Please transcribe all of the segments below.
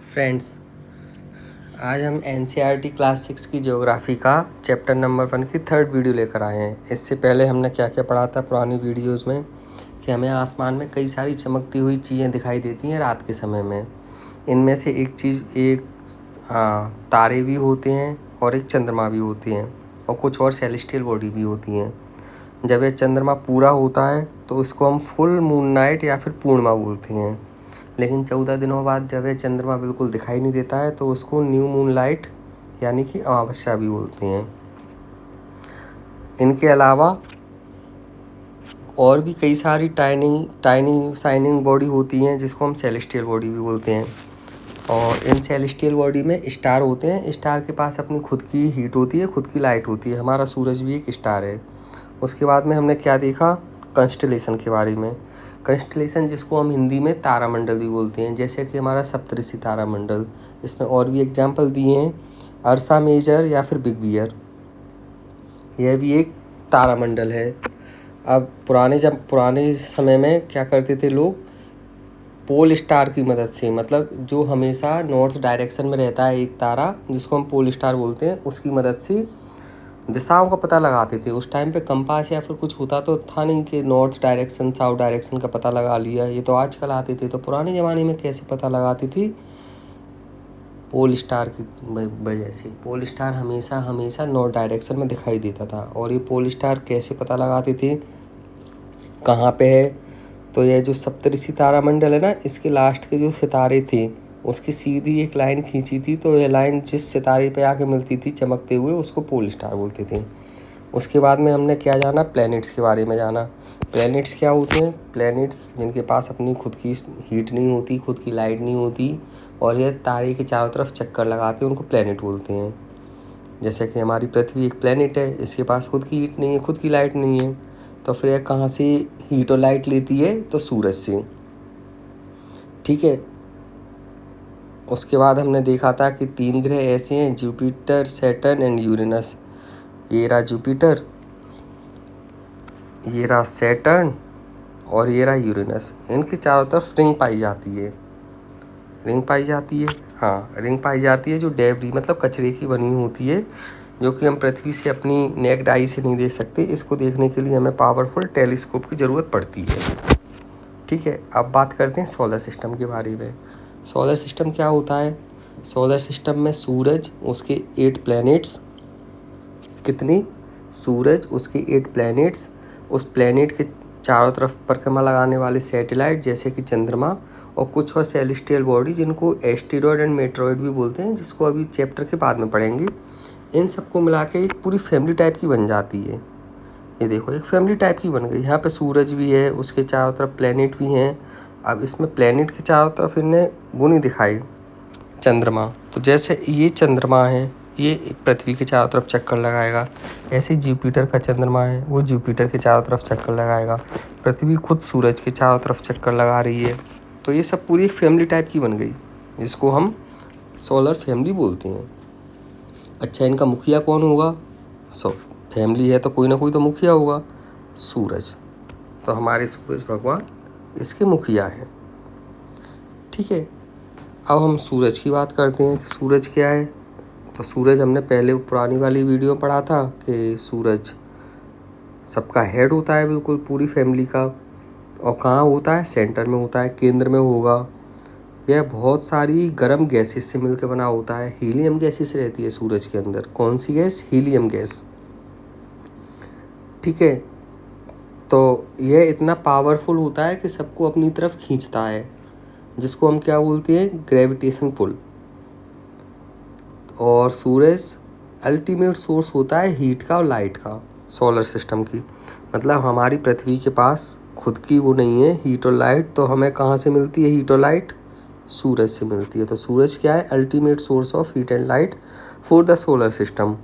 Friends, आज हम NCERT class 6 की ज्योग्राफी का चैप्टर नंबर 1 की थर्ड वीडियो लेकर आए हैं। इससे पहले हमने क्या क्या पढ़ा था पुरानी वीडियोस में कि हमें आसमान में कई सारी चमकती हुई चीज़ें दिखाई देती हैं रात के समय में। इनमें से एक तारे भी होते हैं और एक चंद्रमा भी होते हैं और कुछ और सेलेस्टियल बॉडी भी होती हैं। जब ये चंद्रमा पूरा होता है तो उसको हम फुल मून नाइट या फिर पूर्णिमा बोलते हैं, लेकिन 14 दिनों बाद जब यह चंद्रमा बिल्कुल दिखाई नहीं देता है तो उसको न्यू मून लाइट यानी कि अमावस्या भी बोलते हैं। इनके अलावा और भी कई सारी टाइनी शाइनिंग बॉडी होती हैं जिसको हम सेलेस्टियल बॉडी भी बोलते हैं। और इन सेलेस्टियल बॉडी में स्टार होते हैं। स्टार के पास अपनी खुद की हीट होती है, खुद की लाइट होती है। हमारा सूरज भी एक स्टार है। उसके बाद में हमने क्या देखा, कंस्टलेशन के बारे में। कंस्टलेशन जिसको हम हिंदी में तारामंडल भी बोलते हैं, जैसे कि हमारा सप्तऋषि तारामंडल। इसमें और भी एग्जाम्पल दिए हैं, अर्सा मेजर या फिर बिग बियर, यह भी एक तारामंडल है। अब पुराने समय में क्या करते थे लोग, पोल स्टार की मदद से, मतलब जो हमेशा नॉर्थ डायरेक्शन में रहता है एक तारा जिसको हम पोल स्टार बोलते हैं, उसकी मदद से दिशाओं का पता लगाते थे। उस टाइम पे कंपास या फिर कुछ होता तो था नहीं कि नॉर्थ डायरेक्शन साउथ डायरेक्शन का पता लगा लिया, ये तो आजकल आते थे। तो पुराने ज़माने में कैसे पता लगाती थी, पोल स्टार की वजह से। पोल स्टार हमेशा नॉर्थ डायरेक्शन में दिखाई देता था। और ये पोल स्टार कैसे पता लगाते थे कहाँ पे है, तो ये जो सप्तऋषि तारामंडल है ना, इसके लास्ट के जो सितारे थे उसकी सीधी एक लाइन खींची थी, तो ये लाइन जिस सितारे पे आके मिलती थी चमकते हुए, उसको पोल स्टार बोलते थे। उसके बाद में हमने क्या जाना, प्लैनेट्स के बारे में जाना। प्लैनेट्स क्या होते हैं, प्लैनेट्स जिनके पास अपनी खुद की हीट नहीं होती, खुद की लाइट नहीं होती और ये तारे के चारों तरफ चक्कर लगाते हैं, उनको प्लैनेट बोलते हैं। जैसे कि हमारी पृथ्वी एक प्लैनेट है, इसके पास खुद की हीट नहीं है, खुद की लाइट नहीं है, तो फिर यह कहाँ से हीट और लाइट लेती है, तो सूरज से। ठीक है। उसके बाद हमने देखा था कि 3 ग्रह ऐसे हैं, जुपिटर, सैटर्न एंड यूरेनस। ये रहा जुपिटर, ये रहा सैटर्न और ये रहा यूरेनस। इनके चारों तरफ रिंग पाई जाती है। रिंग पाई जाती है, हाँ रिंग पाई जाती है, जो डेब्री मतलब कचरे की बनी होती है, जो कि हम पृथ्वी से अपनी नेक्ड आई से नहीं देख सकते। इसको देखने के लिए हमें पावरफुल टेलीस्कोप की ज़रूरत पड़ती है। ठीक है। अब बात करते हैं सोलर सिस्टम के बारे में। सोलर सिस्टम क्या होता है, सोलर सिस्टम में सूरज, उसके 8 प्लैनेट्स, कितनी, सूरज, उसके 8 प्लैनेट्स, उस प्लैनेट के चारों तरफ परिक्रमा लगाने वाले सैटेलाइट जैसे कि चंद्रमा, और कुछ और सेलेस्टियल बॉडी जिनको एस्टेरॉयड एंड मेट्रॉयड भी बोलते हैं, जिसको अभी चैप्टर के बाद में पढ़ेंगे। इन सबको मिला के एक पूरी फैमिली टाइप की बन जाती है। ये देखो एक फैमिली टाइप की बन गई। यहाँ पे सूरज भी है, उसके चारों तरफ प्लैनेट भी हैं। अब इसमें प्लैनेट के चारों तरफ इन्हें वो नहीं दिखाई चंद्रमा, तो जैसे ये चंद्रमा है, ये पृथ्वी के चारों तरफ चक्कर लगाएगा। ऐसे जुपिटर का चंद्रमा है, वो जुपिटर के चारों तरफ चक्कर लगाएगा। पृथ्वी खुद सूरज के चारों तरफ चक्कर लगा रही है। तो ये सब पूरी एक फैमिली टाइप की बन गई, जिसको हम सोलर फैमिली बोलते हैं। अच्छा, इनका मुखिया कौन होगा, फैमिली है तो कोई ना कोई तो मुखिया होगा, सूरज। तो हमारे सूरज भगवान इसके मुखिया हैं। ठीक है। अब हम सूरज की बात करते हैं कि सूरज क्या है। तो सूरज हमने पहले पुरानी वाली वीडियो में पढ़ा था कि सूरज सबका हेड होता है, बिल्कुल पूरी फैमिली का। और कहाँ होता है, सेंटर में होता है, केंद्र में होगा। यह बहुत सारी गर्म गैसेस से मिलकर बना होता है। हीलियम गैसेस रहती है सूरज के अंदर। कौन सी गैस, हीलियम गैस। ठीक है। तो यह इतना पावरफुल होता है कि सबको अपनी तरफ खींचता है, जिसको हम क्या बोलते हैं, ग्रेविटेशन पुल। और सूरज अल्टीमेट सोर्स होता है हीट का और लाइट का सोलर सिस्टम की। मतलब हमारी पृथ्वी के पास खुद की वो नहीं है हीट और लाइट, तो हमें कहाँ से मिलती है हीट और लाइट, सूरज से मिलती है। तो सूरज क्या है, ultimate source of heat and light for the solar system.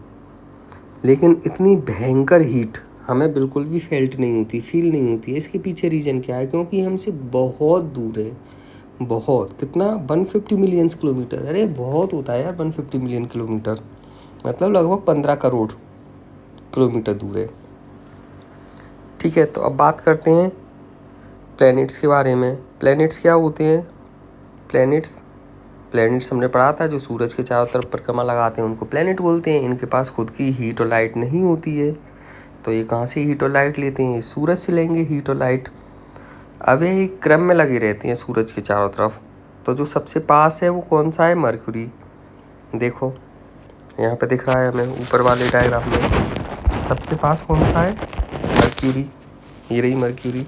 लेकिन इतनी भयंकर हीट हमें बिल्कुल भी फील नहीं होती है। इसके पीछे रीज़न क्या है, क्योंकि हमसे बहुत दूर है। बहुत, कितना, 150 मिलियन किलोमीटर। अरे बहुत होता है यार 150 मिलियन किलोमीटर, मतलब लगभग 15 करोड़ किलोमीटर दूर है। ठीक है। तो अब बात करते हैं प्लैनेट्स के बारे में। प्लैनेट्स क्या होते हैं, प्लैनेट्स प्लैनेट्स हमने पढ़ा था, जो सूरज के चारों तरफ परिक्रमा लगाते हैं उनको प्लैनेट बोलते हैं। इनके पास खुद की हीट और लाइट नहीं होती है, तो ये कहाँ से हीट और लाइट लेते हैं? सूरज से लेंगे हीट और लाइट। अब ये एक क्रम में लगी रहती हैं सूरज के चारों तरफ। तो जो सबसे पास है वो कौन सा है? मरक्यूरी। देखो यहाँ पे दिख रहा है हमें ऊपर वाले डायग्राम में, सबसे पास कौन सा है? मरक्यूरी। ये रही मरक्यूरी।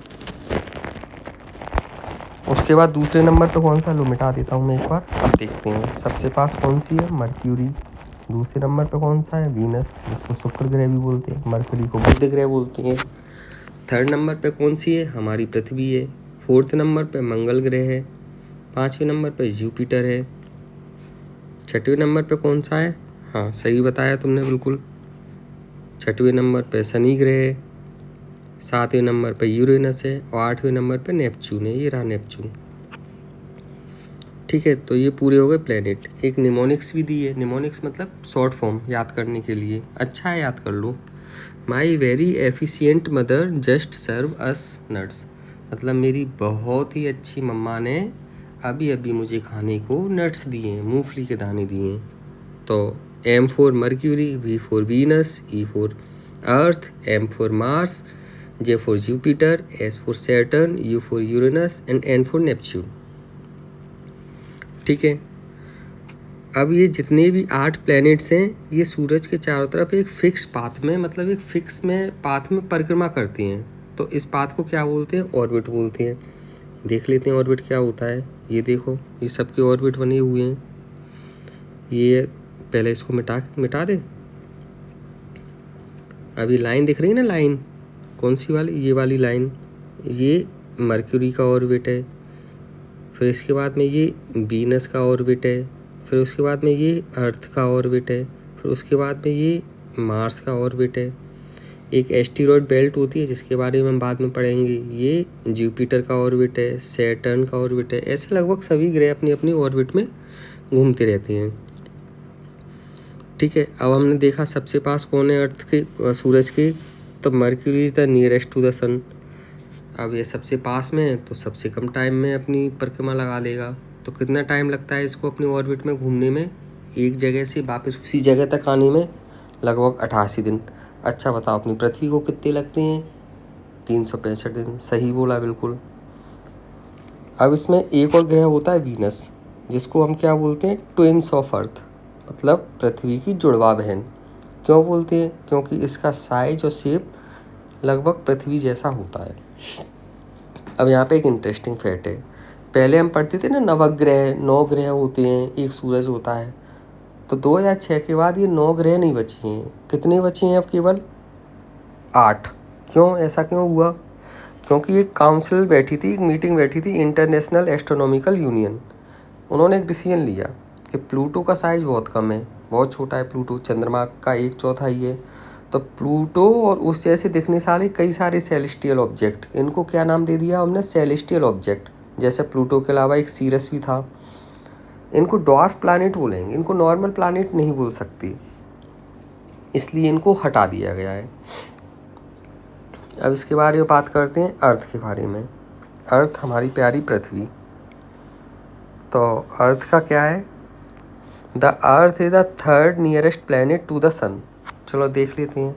उसके बाद दूसरे नंबर पे कौन सा? लो मिटा देता हूँ मैं एक बार, अब देखते हैं। सबसे पास कौन सी है? मरक्यूरी। दूसरे नंबर पे कौन सा है? वीनस, जिसको शुक्र ग्रह भी बोलते हैं, मरकरी को बुध ग्रह बोलते हैं। थर्ड नंबर पे कौन सी है? हमारी पृथ्वी है। फोर्थ नंबर पे मंगल ग्रह है। पाँचवें नंबर पे जुपिटर है। छठवें नंबर पे कौन सा है? हाँ सही बताया तुमने बिल्कुल, छठवें नंबर पे शनि ग्रह है। सातवें नंबर पे यूरेनस है और आठवें नंबर पे नेपच्यून है। ये रहा नेपच्यून। ठीक है, तो ये पूरे हो गए प्लेनेट। एक निमोनिक्स भी दी है। निमोनिक्स मतलब शॉर्ट फॉर्म याद करने के लिए, अच्छा है याद कर लो। My very efficient mother just serve us nuts, मतलब मेरी बहुत ही अच्छी मम्मा ने अभी अभी मुझे खाने को नट्स दिए हैं, मूंगफली के दाने दिए हैं। तो M for mercury, V for Venus, E for earth, M for Mars, J for Jupiter, S for Saturn, U for Uranus and N for Neptune. ठीक है, अब ये जितने भी 8 प्लैनेट्स हैं ये सूरज के चारों तरफ एक फिक्स पाथ में, मतलब एक फिक्स में पाथ में परिक्रमा करती हैं। तो इस पाथ को क्या बोलते हैं? ऑर्बिट बोलते हैं। देख लेते हैं ऑर्बिट क्या होता है। ये देखो, ये सबके ऑर्बिट बने हुए हैं। ये पहले इसको मिटा दें। अभी लाइन दिख रही है ना, लाइन कौन सी वाली? ये वाली लाइन, ये मर्क्यूरी का ऑर्बिट है। फिर इसके बाद में ये वीनस का ऑर्बिट है। फिर उसके बाद में ये अर्थ का ऑर्बिट है। फिर उसके बाद में ये मार्स का ऑर्बिट है। एक एस्टेरॉयड बेल्ट होती है जिसके बारे में हम बाद में पढ़ेंगे, ये जुपिटर का ऑर्बिट है, सैटर्न का ऑर्बिट है। ऐसे लगभग सभी ग्रह अपनी अपनी ऑर्बिट में घूमते रहते हैं। ठीक है, अब हमने देखा सबसे पास कौन है अर्थ के, सूरज के, तो Mercury is the nearest to the sun. अब ये सबसे पास में है तो सबसे कम टाइम में अपनी परिक्रमा लगा लेगा। तो कितना टाइम लगता है इसको अपनी ऑर्बिट में घूमने में? एक जगह से वापस उसी जगह तक आने में लगभग 88 दिन। अच्छा बताओ, अपनी पृथ्वी को कितने लगते हैं? 365 दिन। सही बोला बिल्कुल। अब इसमें एक और ग्रह होता है वीनस, जिसको हम क्या बोलते हैं? ट्विन्स ऑफ अर्थ, मतलब पृथ्वी की जुड़वा बहन। क्यों बोलते हैं? क्योंकि इसका साइज और शेप लगभग पृथ्वी जैसा होता है। अब यहाँ पे एक इंटरेस्टिंग फैक्ट है। पहले हम पढ़ते थे ना, नवग्रह 9 ग्रह होते हैं, एक सूरज होता है। तो 2006 के बाद ये 9 ग्रह नहीं बची हैं। कितने बचे हैं अब? केवल 8। क्यों? ऐसा क्यों हुआ? क्योंकि एक काउंसिल बैठी थी, एक मीटिंग बैठी थी, इंटरनेशनल एस्ट्रोनॉमिकल यूनियन। उन्होंने एक डिसीजन लिया कि प्लूटो का साइज़ बहुत कम है, बहुत छोटा है प्लूटो, चंद्रमा का 1/4 है। तो प्लूटो और उस जैसे दिखने सारे कई सारे सेलेस्टियल ऑब्जेक्ट, इनको क्या नाम दे दिया हमने? Celestial object. जैसे प्लूटो के अलावा एक सीरस भी था, इनको डॉर्फ प्लैनेट बोलेंगे, इनको नॉर्मल प्लैनेट नहीं बोल सकती, इसलिए इनको हटा दिया गया है। अब इसके बारे में बात करते हैं अर्थ के बारे में। अर्थ हमारी प्यारी पृथ्वी। तो अर्थ का क्या है? The Earth is the third nearest planet to the sun. चलो देख लेते हैं।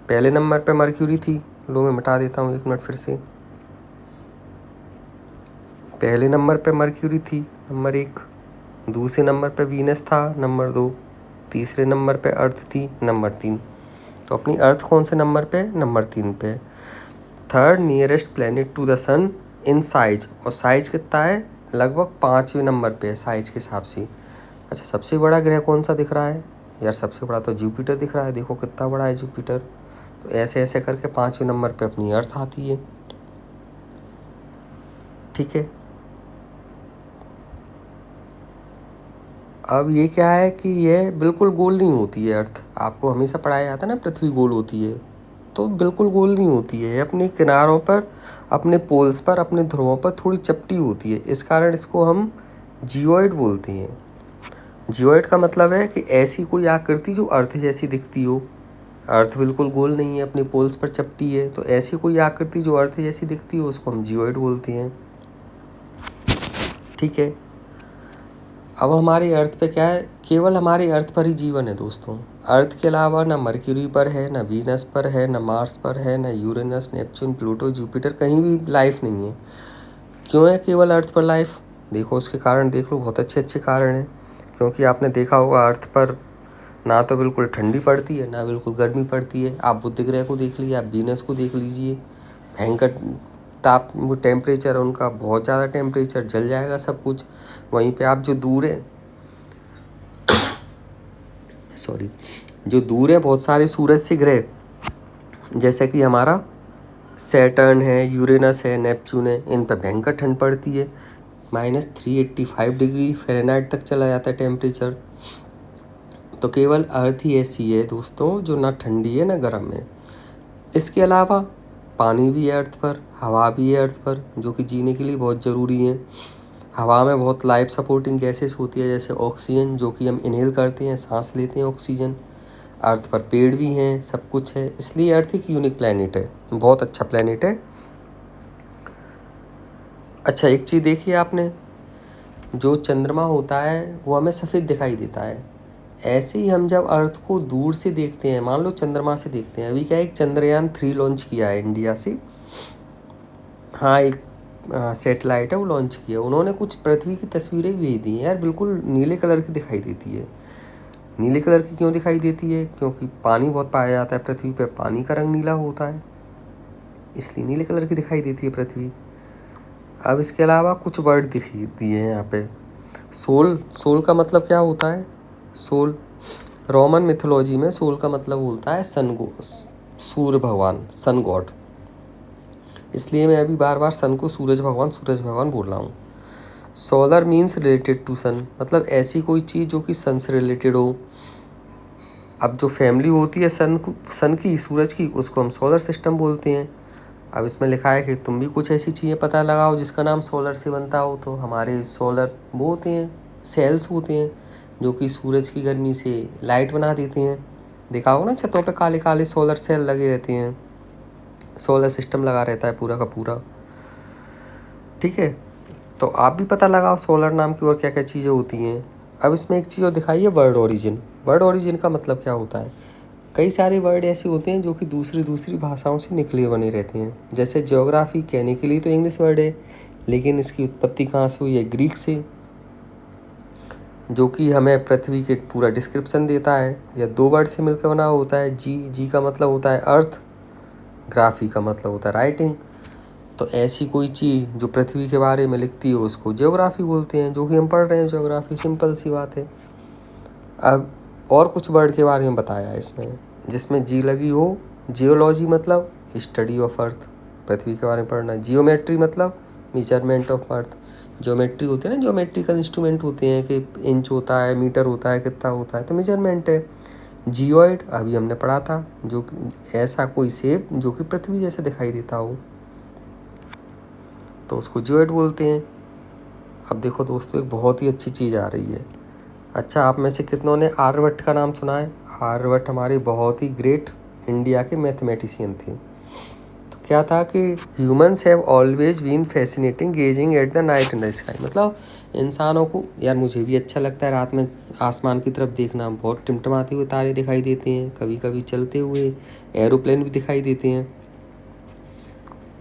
पहले नंबर पे मर्क्यूरी थी, लो मैं मिटा देता हूँ 1 मिनट फिर से। पहले नंबर पे मर्क्यूरी थी, नंबर 1। दूसरे नंबर पे वीनस था, नंबर 2। तीसरे नंबर पे अर्थ थी, नंबर 3। तो अपनी अर्थ कौन से नंबर पे? नंबर 3 पे। Third nearest planet to the sun in size, और साइज कितना है? लगभग 5वें नंबर पे है साइज के हिसाब से। अच्छा, सबसे बड़ा ग्रह कौन सा दिख रहा है? यार सबसे बड़ा तो जुपिटर दिख रहा है, देखो कितना बड़ा है जुपिटर। तो ऐसे ऐसे करके 5वें नंबर पे अपनी अर्थ आती है। ठीक है, अब ये क्या है कि ये बिल्कुल गोल नहीं होती है अर्थ। आपको हमेशा पढ़ाया जाता है ना पृथ्वी गोल होती है, तो बिल्कुल गोल नहीं होती है। अपने किनारों पर, अपने पोल्स पर, अपने ध्रुवों पर थोड़ी चपटी होती है। इस कारण इसको हम जियोइड बोलते हैं। जियोइड का मतलब है कि ऐसी कोई आकृति जो अर्थ जैसी दिखती हो। अर्थ बिल्कुल गोल नहीं है, अपने पोल्स पर चपटी है, तो ऐसी कोई आकृति जो अर्थ जैसी दिखती हो उसको हम जियोइड बोलते हैं। ठीक है, अब हमारे अर्थ पे क्या है, केवल हमारे अर्थ पर ही जीवन है दोस्तों। अर्थ के अलावा ना मरक्यूरी पर है, ना वीनस पर है, ना मार्स पर है, ना यूरेनस, नेपच्यून, प्लूटो, जुपिटर, कहीं भी लाइफ नहीं है। क्यों है केवल अर्थ पर लाइफ? देखो उसके कारण देख लो, बहुत अच्छे अच्छे कारण हैं। क्योंकि आपने देखा होगा अर्थ पर ना तो बिल्कुल ठंडी पड़ती है, ना बिल्कुल गर्मी पड़ती है। आप बुध ग्रह को देख लीजिए, आप वीनस को देख लीजिए, भयंकर वो टेम्परेचर है उनका, बहुत ज़्यादा टेम्परेचर, जल जाएगा सब कुछ। वहीं पे आप जो दूर है जो दूर है बहुत सारे सूरज से ग्रह, जैसे कि हमारा सैटर्न है, यूरेनस है, नेपच्यून है, इन पर भयंकर ठंड पड़ती है। -385 डिग्री फ़ारेनहाइट तक चला जाता है टेम्परेचर। तो केवल अर्थ ही ऐसी है दोस्तों जो ना ठंडी है ना गर्म है। इसके अलावा पानी भी है अर्थ पर, हवा भी है अर्थ पर, जो कि जीने के लिए बहुत ज़रूरी है। हवा में बहुत लाइफ सपोर्टिंग गैसेस होती है, जैसे ऑक्सीजन, जो कि हम इनहेल करते हैं, सांस लेते हैं ऑक्सीजन। अर्थ पर पेड़ भी हैं, सब कुछ है, इसलिए अर्थ एक यूनिक प्लैनेट है, बहुत अच्छा प्लैनेट है। अच्छा एक चीज़ देखिए आपने, जो चंद्रमा होता है वो हमें सफ़ेद दिखाई देता है। ऐसे ही हम जब अर्थ को दूर से देखते हैं, मान लो चंद्रमा से देखते हैं, अभी क्या एक चंद्रयान-3 लॉन्च किया है इंडिया से। हाँ एक सेटेलाइट है वो लॉन्च किया, उन्होंने कुछ पृथ्वी की तस्वीरें भी भेज दी हैं यार, बिल्कुल नीले कलर की दिखाई देती है। नीले कलर की क्यों दिखाई देती है? क्योंकि पानी बहुत पाया जाता है पृथ्वी पे, पानी का रंग नीला होता है, इसलिए नीले कलर की दिखाई देती है पृथ्वी। अब इसके अलावा कुछ वर्ड दिए हैं यहाँ पे। सोल का मतलब क्या होता है? सोल रोमन मिथोलॉजी में सोल का मतलब होता है सूर्य भगवान, सन गॉड। इसलिए मैं अभी बार बार सन को सूरज भगवान बोल रहा हूँ। सोलर मीन्स रिलेटेड टू सन, मतलब ऐसी कोई चीज़ जो कि सन से रिलेटेड हो। अब जो फैमिली होती है सन की, सूरज की, उसको हम सोलर सिस्टम बोलते हैं। अब इसमें लिखा है कि तुम भी कुछ ऐसी चीज़ें पता लगाओ जिसका नाम सोलर से बनता हो। तो हमारे सोलर वो होते हैं, सेल्स होते हैं, जो कि सूरज की गर्मी से लाइट बना देते हैं। देखा होगा ना छतों पे काले काले सोलर सेल लगे रहते हैं, सोलर सिस्टम लगा रहता है पूरा का पूरा। ठीक है, तो आप भी पता लगाओ सोलर नाम की और क्या क्या चीज़ें होती हैं। अब इसमें एक चीज़ और दिखाई है, वर्ड ओरिजिन। वर्ड ओरिजिन का मतलब क्या होता है? कई सारे वर्ड ऐसे होते हैं जो कि दूसरी भाषाओं से निकले बने रहते हैं। जैसे ज्योग्राफी कहने के लिए तो इंग्लिश वर्ड है, लेकिन इसकी उत्पत्ति कहाँ से हुई है? ग्रीक से, जो कि हमें पृथ्वी के पूरा डिस्क्रिप्शन देता है। या 2 वर्ड से मिलकर बना होता है। जी का मतलब होता है अर्थ, ग्राफी का मतलब होता है राइटिंग। तो ऐसी कोई चीज़ जो पृथ्वी के बारे में लिखती है उसको ज्योग्राफी बोलते हैं, जो कि हम पढ़ रहे हैं ज्योग्राफी, सिंपल सी बात है। अब और कुछ वर्ड के बारे में बताया है इसमें, जिसमें जी लगी हो। जियोलॉजी मतलब स्टडी ऑफ अर्थ, पृथ्वी के बारे में पढ़ना। जियोमेट्री मतलब मेजरमेंट ऑफ अर्थ। ज्योमेट्री होती है ना, ज्योमेट्रिकल इंस्ट्रूमेंट होते हैं कि इंच होता है, मीटर होता है, कितना होता है, तो मेजरमेंट है। जियोइड अभी हमने पढ़ा था, जो कि ऐसा कोई शेप जो कि पृथ्वी जैसे दिखाई देता हो, तो उसको जियोइड बोलते हैं। अब देखो दोस्तों, एक बहुत ही अच्छी चीज़ आ रही है। अच्छा, आप में से कितनों ने आर्यभट्ट का नाम सुना है? आर्यभट्ट हमारे बहुत ही ग्रेट इंडिया के मैथमेटिशियन थे। तो क्या था कि humans have always been fascinating gazing at the night in the sky, मतलब इंसानों को, यार मुझे भी अच्छा लगता है रात में आसमान की तरफ देखना, बहुत टिमटिमाते हुए तारे दिखाई देते हैं, कभी कभी चलते हुए एरोप्लेन भी दिखाई देते हैं।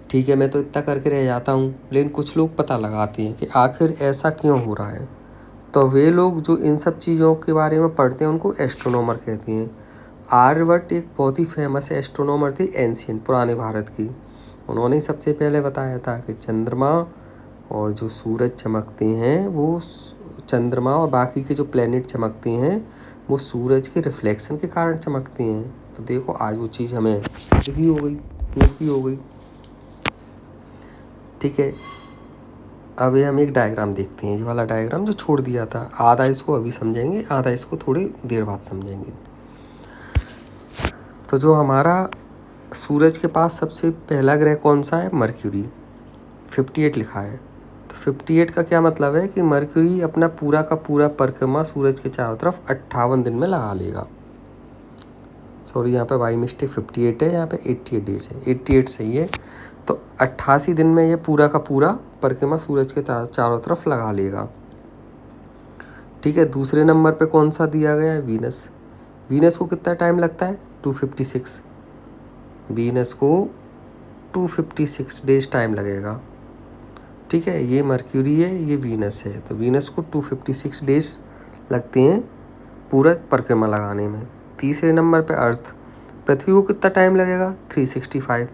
ठीक है, मैं तो इतना करके रह जाता हूँ, लेकिन कुछ लोग पता लगाते हैं कि आखिर ऐसा क्यों हो रहा है। तो वे लोग जो इन सब चीज़ों के बारे में पढ़ते हैं उनको एस्ट्रोनॉमर कहते हैं। आर्यभट्ट एक बहुत ही फेमस एस्ट्रोनॉमर थी एंशियंट, पुराने भारत की। उन्होंने सबसे पहले बताया था कि चंद्रमा और जो सूरज चमकते हैं वो चंद्रमा और बाकी के जो प्लेनेट चमकते हैं वो सूरज के रिफ्लेक्शन के कारण चमकते हैं। तो देखो आज वो चीज़ हमें सिद्ध भी हो गई, प्रूफ भी हो गई। ठीक है, अब हम एक डायग्राम देखते हैं, ये वाला डायग्राम जो छोड़ दिया था। आधा इसको अभी समझेंगे, आधा इसको थोड़ी देर बाद समझेंगे। तो जो हमारा सूरज के पास सबसे पहला ग्रह कौन सा है? मरक्यूरी, 58 लिखा है। तो 58 का क्या मतलब है कि मरक्यूरी अपना पूरा का पूरा परिक्रमा सूरज के चारों तरफ 58 दिन में लगा लेगा। सॉरी, यहाँ पे बाई मिस्टेक 58 है, यहाँ पे 88 डेज है, 88 सही है। तो 88 दिन में ये पूरा का पूरा परिक्रमा सूरज के चारों तरफ लगा लेगा। ठीक है। दूसरे नंबर पे कौन सा दिया गया है? वीनस। वीनस को कितना टाइम लगता है? 256। वीनस को 256 डेज टाइम लगेगा। ठीक है, ये मर्क्यूरी है, ये वीनस है, तो वीनस को 256 डेज लगते हैं पूरा परिक्रमा लगाने में। तीसरे नंबर पे अर्थ, पृथ्वी को कितना टाइम लगेगा? 365।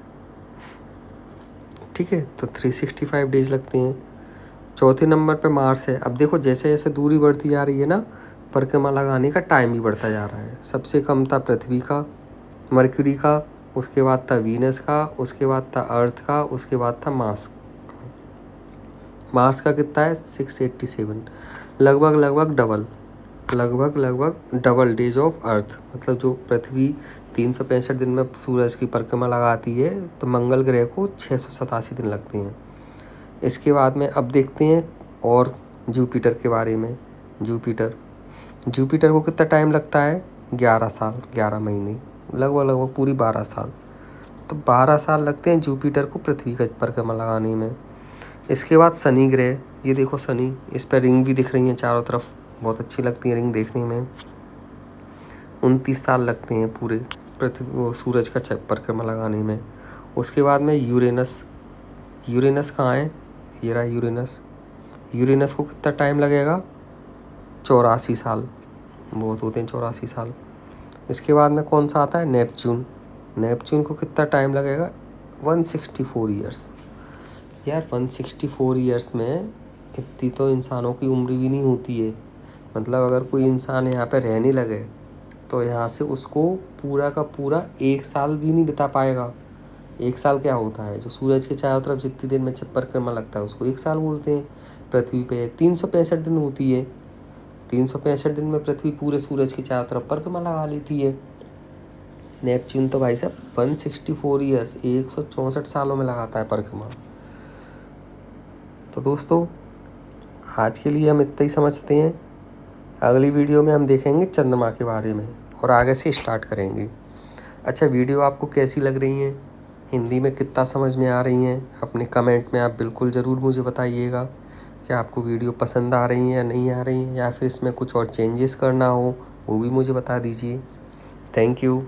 ठीक है, तो 365 डेज लगते हैं। चौथे नंबर पे मार्स है। अब देखो जैसे जैसे दूरी बढ़ती जा रही है ना, परिक्रमा लगाने का टाइम भी बढ़ता जा रहा है। सबसे कम था पृथ्वी का, मर्क्यूरी का, उसके बाद था वीनस का, उसके बाद था अर्थ का, उसके बाद था मार्स का। मार्स का कितना है? 687, लगभग डबल डेज ऑफ अर्थ। मतलब जो पृथ्वी 365 दिन में सूरज की परिक्रमा लगाती है, तो मंगल ग्रह को 687 दिन लगते हैं। इसके बाद में अब देखते हैं और जुपिटर के बारे में। जुपिटर को कितना टाइम लगता है? 11 साल, 11 महीने, लगभग पूरी 12 साल। तो 12 साल लगते हैं जुपिटर को पृथ्वी का परिक्रमा लगाने में। इसके बाद शनि ग्रह, ये देखो शनि, इस पर रिंग भी दिख रही हैं चारों तरफ, बहुत अच्छी लगती है रिंग देखने में। 29 साल लगते हैं पूरे पृथ्वी सूरज का परिक्रमा लगाने में। उसके बाद में यूरेनस कहाँ है? ये रहा यूरेनस को कितना टाइम लगेगा? 84 साल, बहुत होते हैं 84 साल। इसके बाद में कौन सा आता है? नेपच्यून को कितना टाइम लगेगा? 164 ईयर्स। यार 164 ईयर्स में इतनी तो इंसानों की उम्र भी नहीं होती है। मतलब अगर कोई इंसान यहाँ पे रहने लगे तो यहाँ से उसको पूरा का पूरा 1 साल भी नहीं बिता पाएगा। 1 साल क्या होता है? जो सूरज के चारों तरफ जितनी देर में परिक्रमा लगता है उसको 1 साल बोलते हैं। पृथ्वी पे 365 दिन होती है। 365 दिन में पृथ्वी पूरे सूरज के चारों तरफ परिक्रमा लगा लेती है। नेपच्यून तो भाई साहब 164 ईयर्स, 164 सालों में लगाता है परिक्रमा। तो दोस्तों आज के लिए हम इतना ही समझते हैं। अगली वीडियो में हम देखेंगे चंद्रमा के बारे में और आगे से स्टार्ट करेंगे। अच्छा, वीडियो आपको कैसी लग रही हैं? हिंदी में कितना समझ में आ रही हैं? अपने कमेंट में आप बिल्कुल ज़रूर मुझे बताइएगा कि आपको वीडियो पसंद आ रही हैं या नहीं आ रही हैं, या फिर इसमें कुछ और चेंजेस करना हो वो भी मुझे बता दीजिए। Thank you.